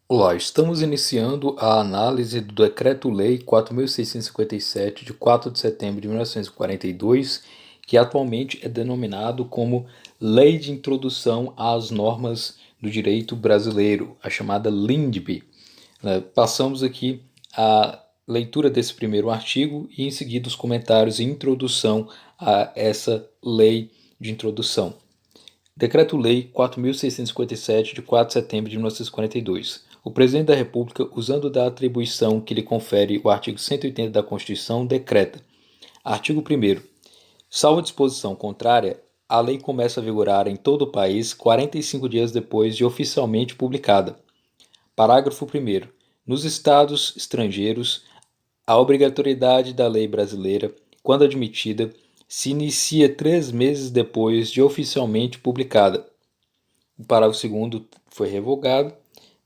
Olá, estamos iniciando a análise do Decreto-Lei 4.657, de 4 de setembro de 1942, que atualmente é denominado como Lei de Introdução às Normas do Direito Brasileiro, a chamada LINDB. Passamos aqui a leitura desse primeiro artigo e, em seguida, os comentários e introdução a essa lei de introdução. Decreto-Lei 4.657, de 4 de setembro de 1942. O Presidente da República, usando da atribuição que lhe confere o artigo 180 da Constituição, decreta: Artigo 1º. Salvo disposição contrária, a lei começa a vigorar em todo o país 45 dias depois de oficialmente publicada. Parágrafo 1º. Nos estados estrangeiros, a obrigatoriedade da lei brasileira, quando admitida, se inicia 3 meses depois de oficialmente publicada. O parágrafo 2º foi revogado.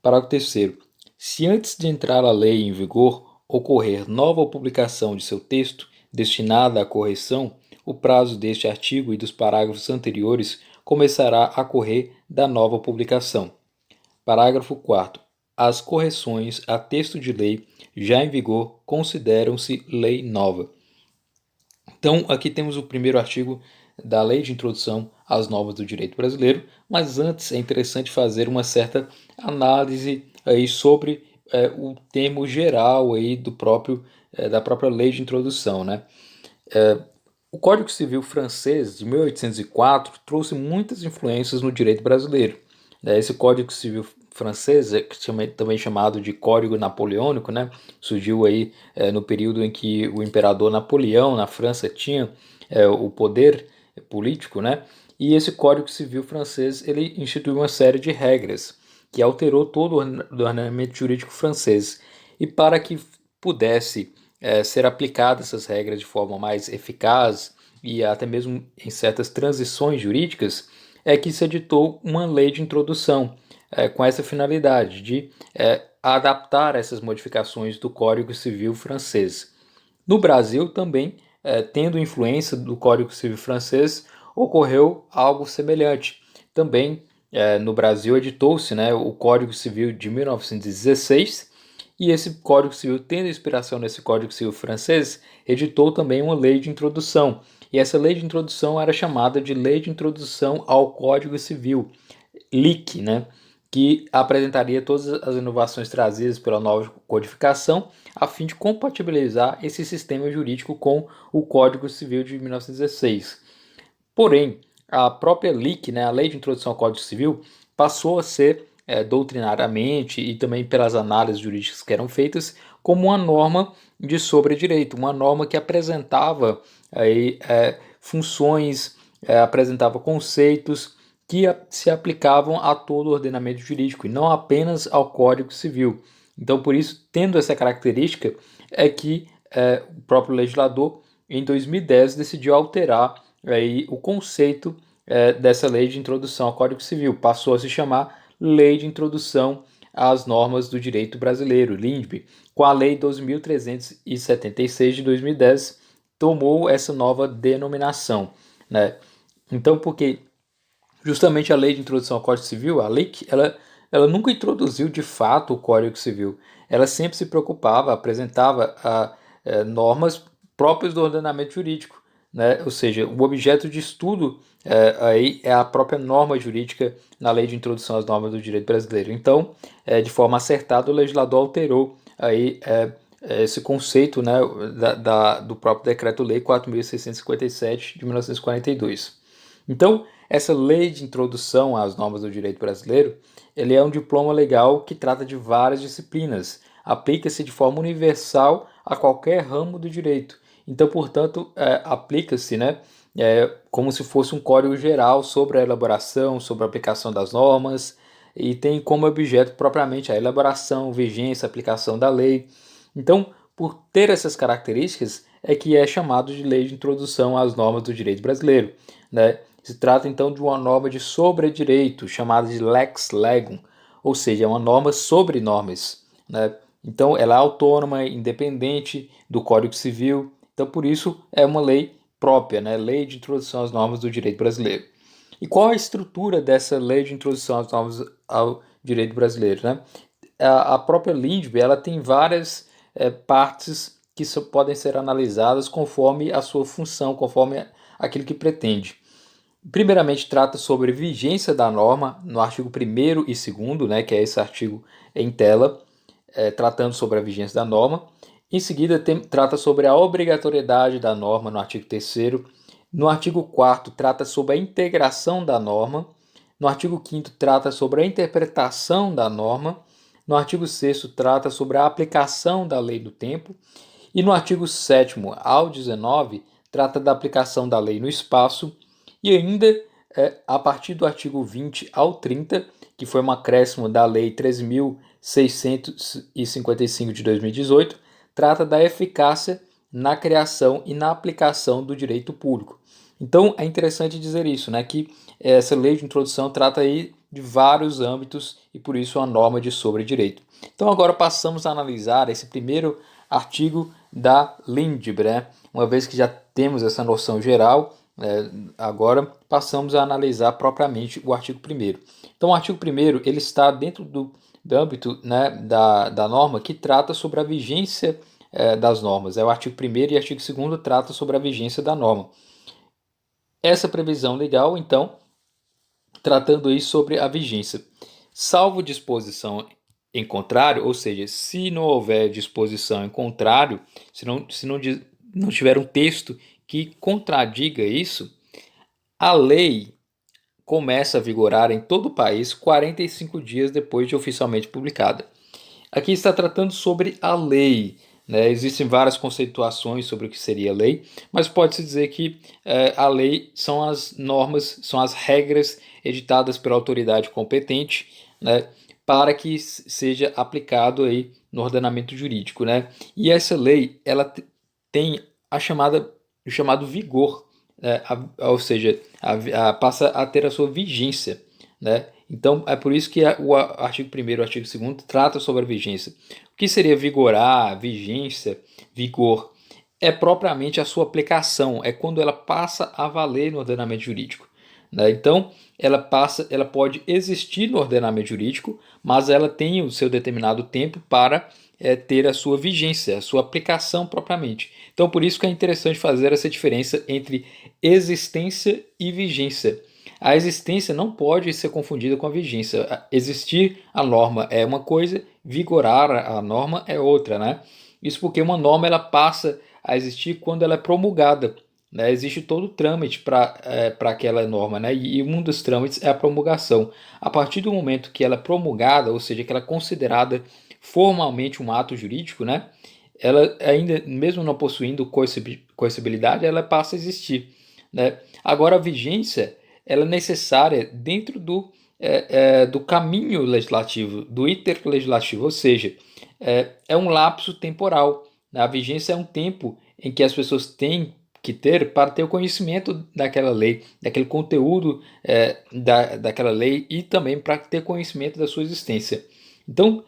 Parágrafo 3º. Se antes de entrar a lei em vigor ocorrer nova publicação de seu texto destinada à correção, o prazo deste artigo e dos parágrafos anteriores começará a correr da nova publicação. Parágrafo 4º. As correções a texto de lei já em vigor consideram-se lei nova. Então, aqui temos o primeiro artigo da Lei de Introdução às Normas do Direito Brasileiro, mas antes é interessante fazer uma certa análise aí sobre o termo geral aí da própria Lei de Introdução, né? O Código Civil francês de 1804 trouxe muitas influências no direito brasileiro. Esse Código Civil francês, também chamado de Código Napoleônico, né, surgiu aí no período em que o imperador Napoleão na França tinha o poder político, né, e esse Código Civil francês ele instituiu uma série de regras que alterou todo o ordenamento jurídico francês. E para que pudesse ser aplicadas essas regras de forma mais eficaz e até mesmo em certas transições jurídicas, é que se editou uma lei de introdução com essa finalidade de adaptar essas modificações do Código Civil francês. No Brasil também, tendo influência do Código Civil francês, ocorreu algo semelhante. Também no Brasil editou-se, né, o Código Civil de 1916, e esse Código Civil, tendo inspiração nesse Código Civil francês, editou também uma lei de introdução. E essa lei de introdução era chamada de Lei de Introdução ao Código Civil, LIC, né? Que apresentaria todas as inovações trazidas pela nova codificação, a fim de compatibilizar esse sistema jurídico com o Código Civil de 1916. Porém, a própria LIC, né, a Lei de Introdução ao Código Civil, passou a ser doutrinariamente e também pelas análises jurídicas que eram feitas como uma norma de sobredireito, uma norma que apresentava aí, funções, apresentava conceitos que se aplicavam a todo o ordenamento jurídico e não apenas ao Código Civil. Então, por isso, tendo essa característica, é que o próprio legislador, em 2010, decidiu alterar aí, o conceito dessa lei de introdução ao Código Civil. Passou a se chamar Lei de Introdução às Normas do Direito Brasileiro, LINDB, com a Lei 12.376 de 2010, tomou essa nova denominação, né? Então, porque justamente a Lei de Introdução ao Código Civil, a lei, ela nunca introduziu de fato o Código Civil. Ela sempre se preocupava, apresentava normas próprias do ordenamento jurídico, né? Ou seja, o objeto de estudo aí é a própria norma jurídica na Lei de Introdução às Normas do Direito Brasileiro. Então, de forma acertada, o legislador alterou aí esse conceito, né, do próprio Decreto-Lei 4.657 de 1942. Então, essa lei de introdução às normas do direito brasileiro, ele é um diploma legal que trata de várias disciplinas, aplica-se de forma universal a qualquer ramo do direito. Então, portanto, aplica-se, né, como se fosse um código geral sobre a elaboração, sobre a aplicação das normas, e tem como objeto propriamente a elaboração, vigência, aplicação da lei. Então, por ter essas características, é que é chamado de Lei de Introdução às Normas do Direito Brasileiro, né? Se trata então de uma norma de sobredireito, chamada de lex legum, ou seja, é uma norma sobre normas, né? Então ela é autônoma, independente do Código Civil, então por isso é uma lei própria, né? Lei de Introdução às Normas do Direito Brasileiro. E qual a estrutura dessa Lei de Introdução às Normas ao Direito Brasileiro, né? a própria LINDB ela tem várias partes que podem ser analisadas conforme a sua função, conforme aquilo que pretende. Primeiramente, trata sobre vigência da norma no artigo 1º e 2º, né, que é esse artigo em tela, tratando sobre a vigência da norma. Em seguida, trata sobre a obrigatoriedade da norma no artigo 3º. No artigo 4º, trata sobre a integração da norma. No artigo 5º, trata sobre a interpretação da norma. No artigo 6º, trata sobre a aplicação da lei do tempo. E no artigo 7º ao 19, trata da aplicação da lei no espaço. E ainda, a partir do artigo 20 ao 30, que foi um acréscimo da Lei 13.655 de 2018, trata da eficácia na criação e na aplicação do direito público. Então, é interessante dizer isso, né, que essa lei de introdução trata aí de vários âmbitos e, por isso, é uma norma de sobre-direito. Então, agora passamos a analisar esse primeiro artigo da LINDB, né? Uma vez que já temos essa noção geral, agora passamos a analisar propriamente o artigo 1º. Então, o artigo 1º ele está dentro do âmbito, né, da norma que trata sobre a vigência das normas. O artigo 1º e o artigo 2º tratam sobre a vigência da norma. Essa previsão legal, então, tratando aí sobre a vigência. Salvo disposição em contrário, ou seja, se não houver disposição em contrário, se não tiver um texto que contradiga isso, a lei começa a vigorar em todo o país 45 dias depois de oficialmente publicada. Aqui está tratando sobre a lei, né? Existem várias conceituações sobre o que seria a lei, mas pode-se dizer que a lei são as normas, são as regras editadas pela autoridade competente, né, para que seja aplicado aí no ordenamento jurídico, né? E essa lei ela tem o chamado vigor, ou seja, passa a ter a sua vigência, né? Então, é por isso que o artigo 1º e o artigo 2º trata sobre a vigência. O que seria vigorar, vigência, vigor? É propriamente a sua aplicação, é quando ela passa a valer no ordenamento jurídico, né? Então, ela pode existir no ordenamento jurídico, mas ela tem o seu determinado tempo para ter a sua vigência, a sua aplicação propriamente. Então, por isso que é interessante fazer essa diferença entre existência e vigência. A existência não pode ser confundida com a vigência. Existir a norma é uma coisa, vigorar a norma é outra, né? Isso porque uma norma ela passa a existir quando ela é promulgada, né? Existe todo o trâmite para aquela norma, né? E um dos trâmites é a promulgação. A partir do momento que ela é promulgada, ou seja, que ela é considerada formalmente um ato jurídico, né? Ela ainda, mesmo não possuindo coercibilidade, ela passa a existir, né? Agora, a vigência ela é necessária dentro do caminho legislativo, do iter legislativo, ou seja, é um lapso temporal. A vigência é um tempo em que as pessoas têm que ter para ter o conhecimento daquela lei, daquele conteúdo daquela lei e também para ter conhecimento da sua existência. Então,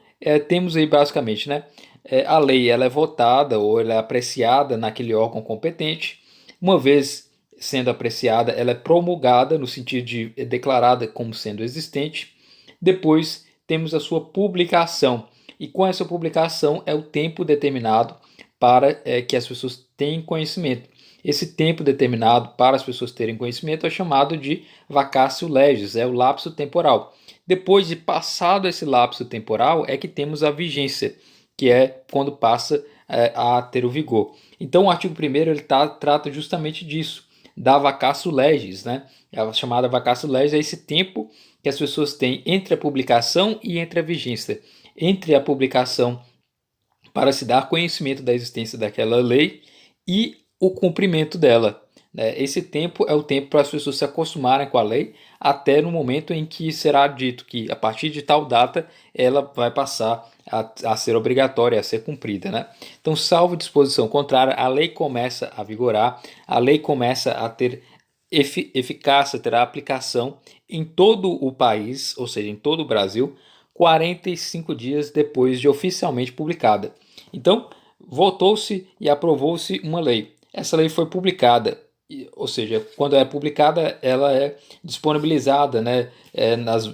temos aí basicamente, né, a lei ela é votada ou ela é apreciada naquele órgão competente. Uma vez sendo apreciada, ela é promulgada no sentido de declarada como sendo existente. Depois temos a sua publicação e com essa publicação é o tempo determinado para que as pessoas tenham conhecimento. Esse tempo determinado para as pessoas terem conhecimento é chamado de vacatio legis, é o lapso temporal. Depois de passado esse lapso temporal é que temos a vigência, que é quando passa a ter o vigor. Então o artigo 1º ele trata justamente disso, da vacatio legis, né? A chamada vacatio legis é esse tempo que as pessoas têm entre a publicação e entre a vigência. Entre a publicação para se dar conhecimento da existência daquela lei e o cumprimento dela. Esse tempo é o tempo para as pessoas se acostumarem com a lei até no momento em que será dito que a partir de tal data ela vai passar a ser obrigatória, a ser cumprida, né? Então, salvo disposição contrária, a lei começa a vigorar, a lei começa a ter eficácia, terá aplicação em todo o país, ou seja, em todo o Brasil, 45 dias depois de oficialmente publicada. Então, votou-se e aprovou-se uma lei. Essa lei foi publicada ou seja, quando é publicada, ela é disponibilizada, né,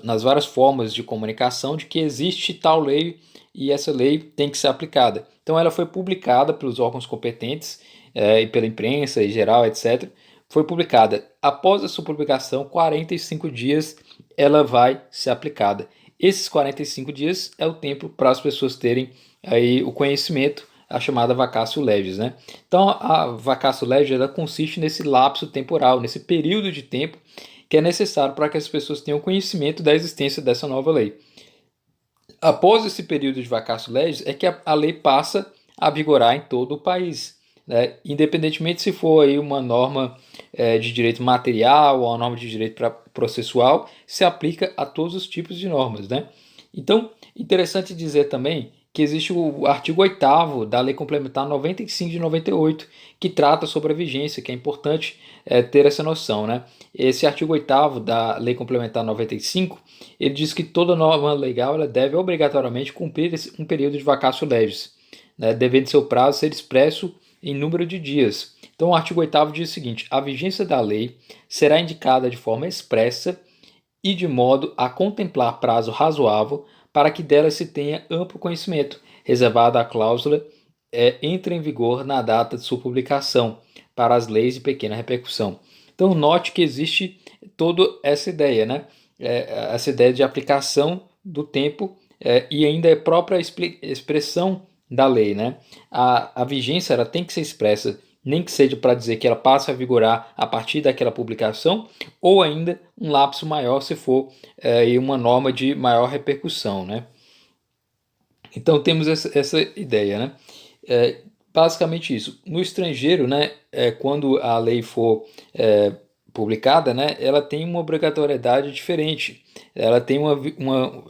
nas várias formas de comunicação de que existe tal lei e essa lei tem que ser aplicada. Então, ela foi publicada pelos órgãos competentes e pela imprensa em geral, etc. Foi publicada. Após a sua publicação, 45 dias ela vai ser aplicada. Esses 45 dias é o tempo para as pessoas terem aí o conhecimento, a chamada vacatio legis, né? Então, a vacatio legis ela consiste nesse lapso temporal, nesse período de tempo que é necessário para que as pessoas tenham conhecimento da existência dessa nova lei. Após esse período de vacatio legis é que a lei passa a vigorar em todo o país, né? Independentemente se for aí uma norma de direito material ou uma norma de direito processual, se aplica a todos os tipos de normas, né? Então, interessante dizer também que existe o artigo 8º da Lei Complementar 95 de 98, que trata sobre a vigência, que é importante ter essa noção, né? Esse artigo 8º da Lei Complementar 95, ele diz que toda norma legal ela deve obrigatoriamente cumprir um período de vacatio legis, né, devendo seu prazo ser expresso em número de dias. Então, o artigo 8º diz o seguinte: a vigência da lei será indicada de forma expressa e de modo a contemplar prazo razoável para que dela se tenha amplo conhecimento, reservada a cláusula entra em vigor na data de sua publicação para as leis de pequena repercussão. Então, note que existe toda essa ideia, né? Essa ideia de aplicação do tempo e ainda é própria expressão da lei, né? A vigência ela tem que ser expressa, nem que seja para dizer que ela passa a vigorar a partir daquela publicação, ou ainda um lapso maior se for uma norma de maior repercussão, né? Então temos essa ideia, né? Basicamente isso. No estrangeiro, né, quando a lei for publicada, né, ela tem uma obrigatoriedade diferente. Ela tem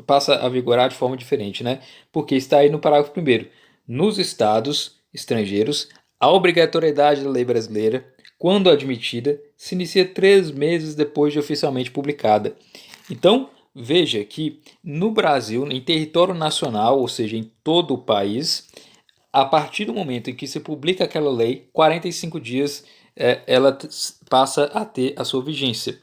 passa a vigorar de forma diferente, né? Porque está aí no parágrafo 1º. Nos estados estrangeiros, a obrigatoriedade da lei brasileira, quando admitida, se inicia 3 meses depois de oficialmente publicada. Então, veja que no Brasil, em território nacional, ou seja, em todo o país, a partir do momento em que se publica aquela lei, 45 dias ela passa a ter a sua vigência,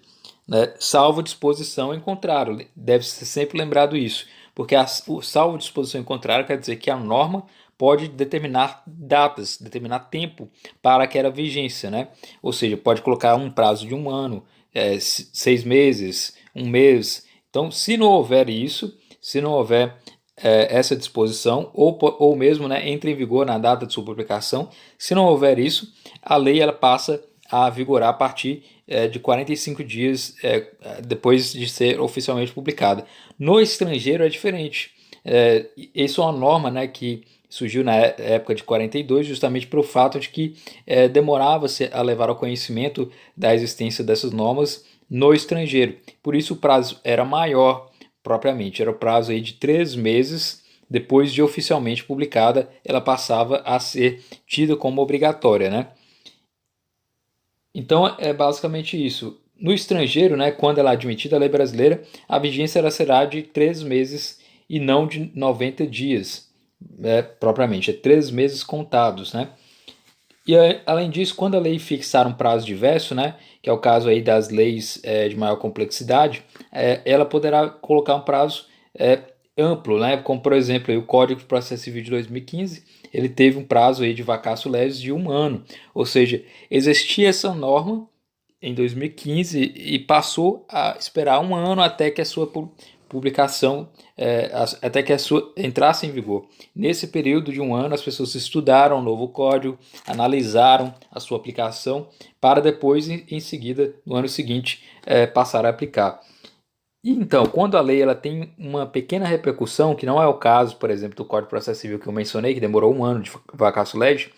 né? Salvo disposição em contrário. Deve ser sempre lembrado isso, porque o salvo disposição em contrário quer dizer que a norma pode determinar datas, determinar tempo para aquela vigência, né? Ou seja, pode colocar um prazo de 1 ano, 6 meses, 1 mês. Então, se não houver isso, se não houver essa disposição, ou mesmo, né, entra em vigor na data de sua publicação. Se não houver isso, a lei ela passa a vigorar a partir de 45 dias depois de ser oficialmente publicada. No estrangeiro é diferente. Isso é uma norma, né, que surgiu na época de 42, justamente pelo fato de que demorava-se a levar ao conhecimento da existência dessas normas no estrangeiro. Por isso o prazo era maior propriamente. Era o prazo aí de 3 meses depois de oficialmente publicada, ela passava a ser tida como obrigatória, né? Então é basicamente isso. No estrangeiro, né, quando ela é admitida a lei brasileira, a vigência ela será de 3 meses e não de 90 dias, propriamente, 3 meses contados, né? E além disso, quando a lei fixar um prazo diverso, né, que é o caso aí das leis de maior complexidade, ela poderá colocar um prazo amplo, né, como por exemplo aí, o Código de Processo Civil de 2015, ele teve um prazo aí de vacatio legis de 1 ano, ou seja, existia essa norma em 2015 e passou a esperar 1 ano até que a sua publicação, até que a sua entrasse em vigor. Nesse período de 1 ano, as pessoas estudaram o novo código, analisaram a sua aplicação, para depois, em seguida, no ano seguinte, passar a aplicar. E então, quando a lei ela tem uma pequena repercussão, que não é o caso, por exemplo, do Código de Processo Civil que eu mencionei, que demorou 1 ano de vacatio legis,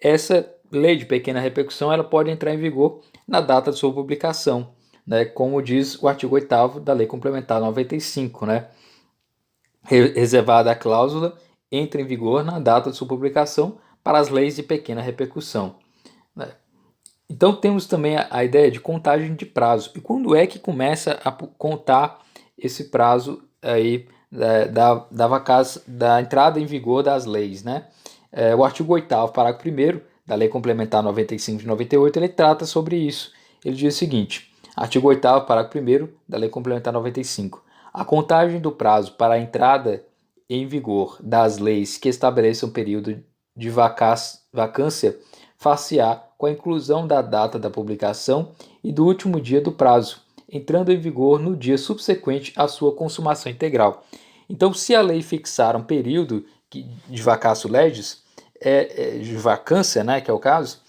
essa lei de pequena repercussão ela pode entrar em vigor na data de sua publicação, né, como diz o artigo 8º da Lei Complementar 95, né, reservada a cláusula entra em vigor na data de sua publicação para as leis de pequena repercussão, né. Então temos também a ideia de contagem de prazo. E quando é que começa a contar esse prazo aí da entrada em vigor das leis, né? O artigo 8º, parágrafo 1º, da Lei Complementar 95 de 98, ele trata sobre isso. Ele diz o seguinte: artigo 8º, parágrafo 1º da Lei Complementar 95. A contagem do prazo para a entrada em vigor das leis que estabeleçam período de vacância far-se-á com a inclusão da data da publicação e do último dia do prazo, entrando em vigor no dia subsequente à sua consumação integral. Então, se a lei fixar um período de vacatio legis, de vacância, né, que é o caso,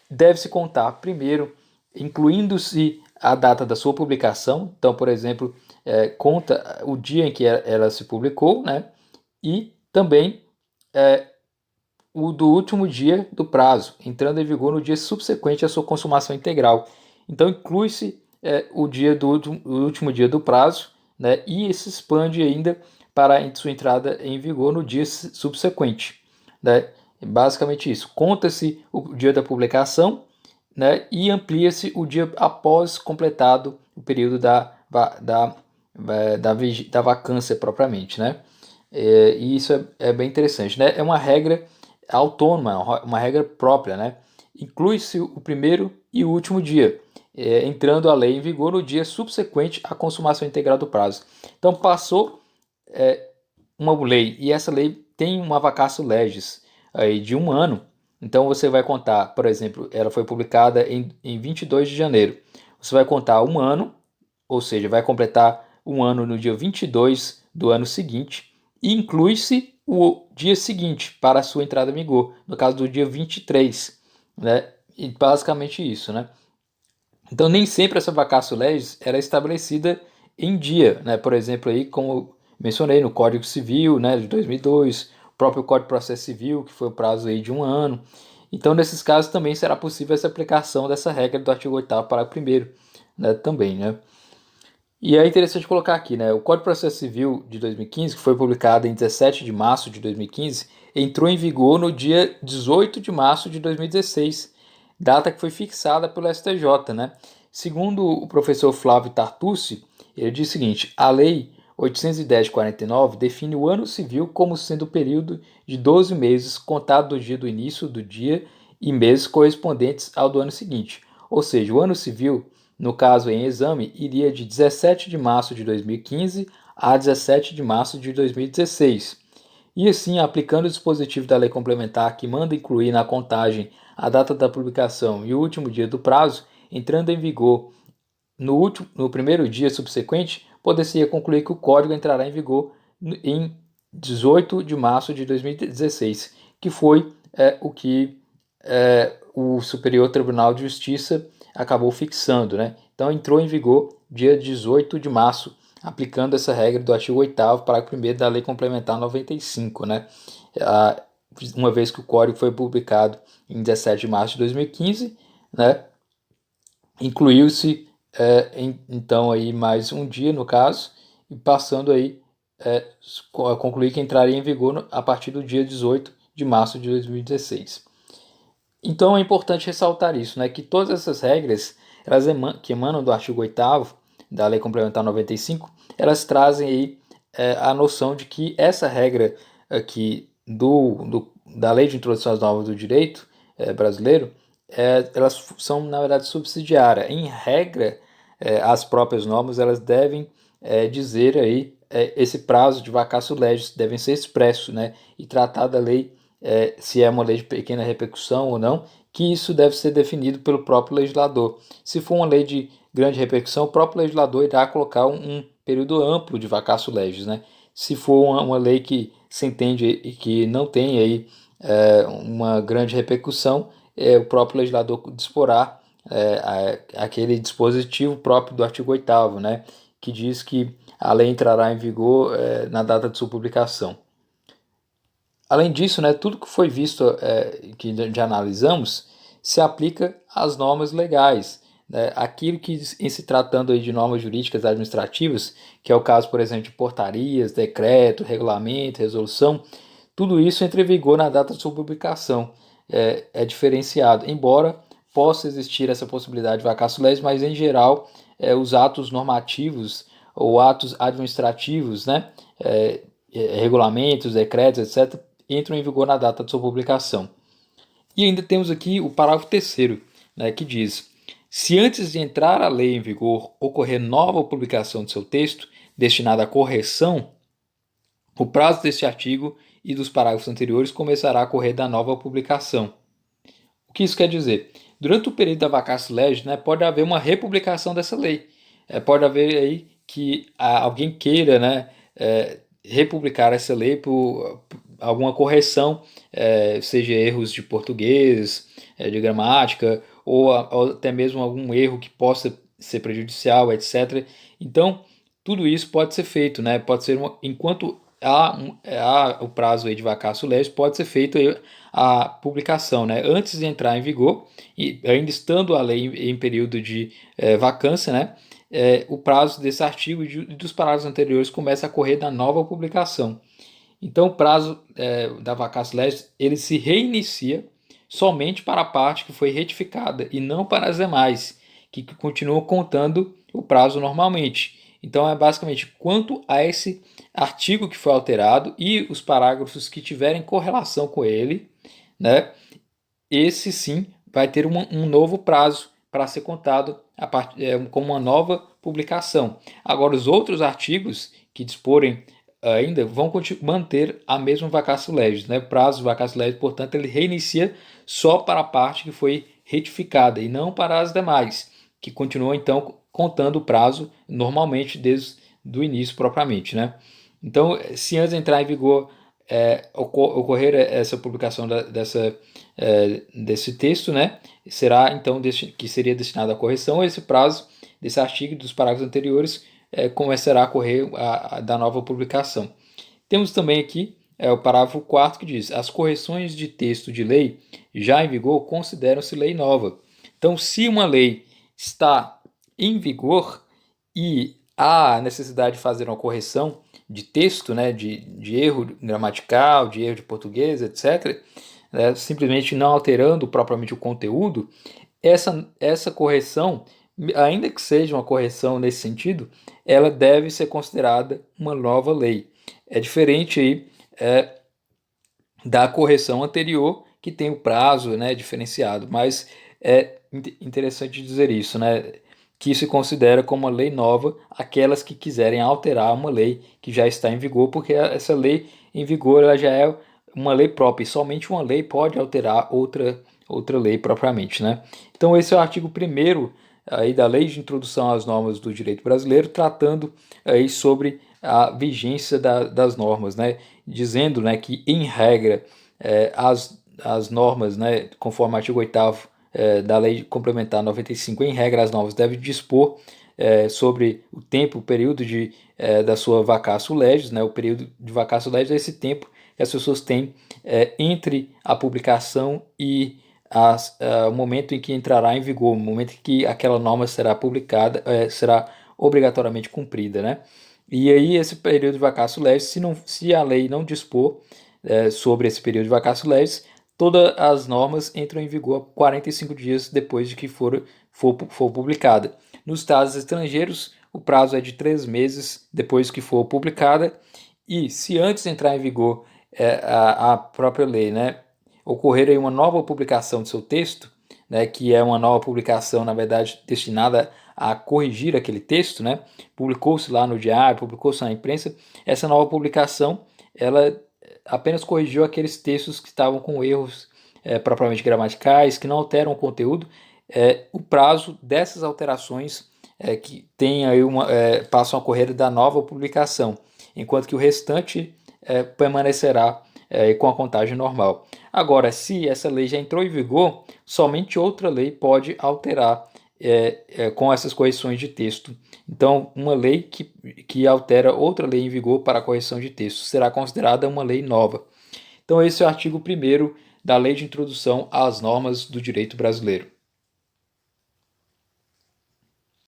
deve-se contar primeiro, incluindo-se a data da sua publicação. Então, por exemplo, conta o dia em que ela se publicou, né, e também o do último dia do prazo, entrando em vigor no dia subsequente à sua consumação integral. Então, inclui-se o último dia do prazo, né, e se expande ainda para sua entrada em vigor no dia subsequente. Né? Basicamente isso. Conta-se o dia da publicação, né, e amplia-se o dia após completado o período da vacância propriamente. Né? E isso é bem interessante. Né? É uma regra autônoma, uma regra própria. Né? Inclui-se o primeiro e o último dia, entrando a lei em vigor no dia subsequente à consumação integral do prazo. Então, passou uma lei, e essa lei tem uma vacatio legis aí de 1 ano. Então, você vai contar, por exemplo, ela foi publicada em 22 de janeiro. Você vai contar 1 ano, ou seja, vai completar 1 ano no dia 22 do ano seguinte, e inclui-se o dia seguinte para a sua entrada em vigor, no caso do dia 23, né? E basicamente isso, né? Então, nem sempre essa vacatio legis era estabelecida em dia, né? Por exemplo, aí, como mencionei no Código Civil, né, de 2002, o próprio Código de Processo Civil, que foi o prazo aí de 1 ano. Então, nesses casos, também será possível essa aplicação dessa regra do artigo 8º, parágrafo 1º, né, também, né? E é interessante colocar aqui, né, o Código de Processo Civil de 2015, que foi publicado em 17 de março de 2015, entrou em vigor no dia 18 de março de 2016, data que foi fixada pelo STJ, né? Segundo o professor Flávio Tartucci, ele diz o seguinte: a Lei 810 de 49 define o ano civil como sendo o período de 12 meses contado do dia do início do dia e meses correspondentes ao do ano seguinte. Ou seja, o ano civil, no caso em exame, iria de 17 de março de 2015 a 17 de março de 2016. E assim, aplicando o dispositivo da lei complementar que manda incluir na contagem a data da publicação e o último dia do prazo, entrando em vigor no primeiro dia subsequente, poder-se concluir que o código entrará em vigor em 18 de março de 2016, que foi o que o Superior Tribunal de Justiça acabou fixando. Né? Então, entrou em vigor dia 18 de março, aplicando essa regra do artigo 8º, parágrafo 1º da Lei Complementar 95, né? Uma vez que o código foi publicado em 17 de março de 2015, né? Incluiu-se então aí mais um dia no caso, e passando aí a concluir que entraria em vigor a partir do dia 18 de março de 2016. Então é importante ressaltar isso, né, que todas essas regras que emanam do artigo 8º da Lei Complementar 95, elas trazem aí a noção de que essa regra aqui da Lei de Introdução às Normas do Direito brasileiro, elas são, na verdade, subsidiárias. Em regra, as próprias normas elas devem dizer aí esse prazo de vacatio legis, devem ser expressos, né, e tratar da lei, se é uma lei de pequena repercussão ou não, que isso deve ser definido pelo próprio legislador. Se for uma lei de grande repercussão, o próprio legislador irá colocar um período amplo de vacatio legis, né? Se for uma lei que se entende e que não tem aí uma grande repercussão, o próprio legislador disporá aquele dispositivo próprio do artigo 8º, né, que diz que a lei entrará em vigor na data de sua publicação. Além disso, né, tudo que foi visto, que já analisamos, se aplica às normas legais. Né? Aquilo que, em se tratando aí de normas jurídicas administrativas, que é o caso, por exemplo, de portarias, decreto, regulamento, resolução, tudo isso entra em vigor na data de sua publicação. É diferenciado, embora possa existir essa possibilidade de vacatio legis, mas em geral os atos normativos ou atos administrativos, né, regulamentos, decretos, etc., entram em vigor na data de sua publicação. E ainda temos aqui o parágrafo 3º, né, que diz: se antes de entrar a lei em vigor ocorrer nova publicação de seu texto destinada à correção, o prazo deste artigo e dos parágrafos anteriores começará a correr da nova publicação. O que isso quer dizer? Durante o período da vacatio legis, né, pode haver uma republicação dessa lei. Pode haver aí que alguém queira, né, republicar essa lei por alguma correção, seja erros de português, de gramática, ou até mesmo algum erro que possa ser prejudicial, etc. Então, tudo isso pode ser feito, né? Pode ser enquanto há o prazo aí de vacatio legis, pode ser feito aí a publicação, né? Antes de entrar em vigor, e ainda estando a lei em período de vacância, né? O prazo desse artigo e dos parágrafos anteriores começa a correr da nova publicação. Então, o prazo da vacatio legis ele se reinicia somente para a parte que foi retificada e não para as demais, que continuam contando o prazo normalmente. Então, é basicamente quanto a esse artigo que foi alterado e os parágrafos que tiverem correlação com ele, né? Esse sim vai ter um novo prazo para ser contado como uma nova publicação. Agora, os outros artigos que disporem ainda vão manter a mesma vacatio legis, né? O prazo vacatio legis, portanto, ele reinicia só para a parte que foi retificada e não para as demais, que continuam então contando o prazo normalmente desde o início propriamente, né? Então, se antes de entrar em vigor ocorrer essa publicação desse texto, né, será então que seria destinado à correção, esse prazo desse artigo e dos parágrafos anteriores começará a correr da nova publicação. Temos também aqui o parágrafo 4º que diz: as correções de texto de lei já em vigor consideram-se lei nova. Então, se uma lei está em vigor e há necessidade de fazer uma correção de texto, né, de erro gramatical, de erro de português, etc., né, simplesmente não alterando propriamente o conteúdo, essa correção, ainda que seja uma correção nesse sentido, ela deve ser considerada uma nova lei. É diferente aí, da correção anterior, que tem o prazo, né, diferenciado, mas é interessante dizer isso, né, que se considera como uma lei nova aquelas que quiserem alterar uma lei que já está em vigor, porque essa lei em vigor ela já é uma lei própria, e somente uma lei pode alterar outra lei propriamente, né? Então esse é o artigo 1º aí da Lei de Introdução às Normas do Direito Brasileiro, tratando aí sobre a vigência das normas, né? Dizendo, né, que em regra as normas, né, conforme o artigo 8º da Lei Complementar 95, em regra as normas devem dispor sobre o tempo, o período da sua vacatio legis, né, o período de vacatio legis é esse tempo que as pessoas têm entre a publicação e o momento em que entrará em vigor, o momento em que aquela norma será publicada, será obrigatoriamente cumprida, né? E aí esse período de vacatio legis, se a lei não dispor sobre esse período de vacatio legis, todas as normas entram em vigor 45 dias depois de que for publicada. Nos estados estrangeiros, o prazo é de 3 meses depois que for publicada, e se antes de entrar em vigor a própria lei, né, ocorrer aí uma nova publicação de seu texto, né, que é uma nova publicação, na verdade, destinada a corrigir aquele texto, né, publicou-se lá no diário, publicou-se na imprensa, essa nova publicação, ela apenas corrigiu aqueles textos que estavam com erros propriamente gramaticais, que não alteram o conteúdo. O prazo dessas alterações que tem aí passam a correr da nova publicação, enquanto que o restante permanecerá com a contagem normal. Agora, se essa lei já entrou em vigor, somente outra lei pode alterar com essas correções de texto. Então, uma lei que altera outra lei em vigor para a correção de texto será considerada uma lei nova. Então, esse é o artigo 1º da Lei de Introdução às Normas do Direito Brasileiro.